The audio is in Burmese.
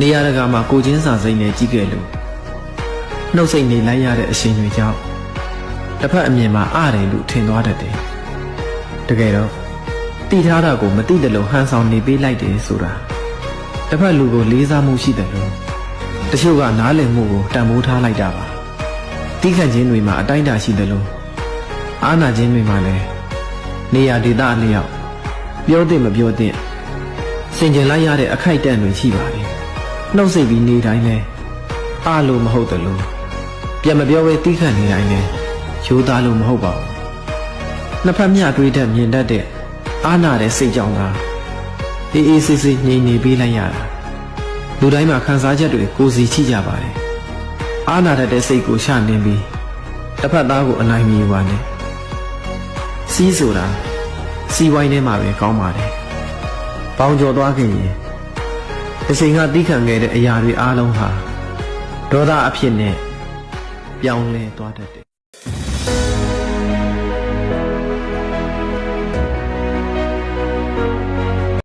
နေရာတကာမှာကိုချင်းစာစိမ့်နဲ့ကြီးခဲ့လို့နှုတ်ဆက်နေလိုက်ရတဲ့အရှင်တွေကြောင့်တစ်ဖက်အမြင်မှာအားတယ်လို့ထင်သွားတတ်တယ်တကယ်တော့တိထားတာကိုမတိတယ်လို့ဟန်ဆောင်နေပေးလိုက်တယ်ဆိုတာတစ်ဖက်လူကိုလေးစားမှုရှိတယ်လို့တချို့ကနားလည်မှုကိုတန်ဖိုးထားလိုက်တာပါတိခတ်ခြင်းတွေမှာအတိုင်းအတာရှိတယ်လို့အားနာခြင်းတွေမှာလည်းနေရာဒေသအလျောက်ပြောတဲ့မပြောတဲ့စင်ကြင်လိုက်ရတဲ့အခိုက်အတန့်တွေရှိပါတယ်နှုတ်ဆက်ပြီးနေတိုင်းလဲအားလို့မဟုတ်တယ်လို့ပြန်မပြောဘဲတိခတ်နေတိုင်းလဲရိုးသားလို့မဟုတ်ပါဘူးနှစ်ဖက်မျှတွေးတတ်မြင်တတ်တဲ့အားနာတဲ့စိတ်ကြောင့်သာအေးအေးဆေးဆေးငြိမ်နေပေးလိုက်ရတာလူတိုင်းမှာခံစားချက်တွေကိုယ်စီချိကြပါတယ်အားနာတတ်တဲ့စိတ်ကိုရှနှင်းပြီးတစ်ဖက်သားကိုအနိုင်မယူပါနဲ့စီးဆိုတာစီးဝိုင်းထဲမှာပဲကောင်းပါတယ်ပေါင်ကျော်သွားခင်ရင်အချိန်ကတိခံခဲ့တဲ့အရာတွေအားလုံးဟာဒေါသအဖြစ်နဲ့ပြောင်းလဲသွားတတ်တယ်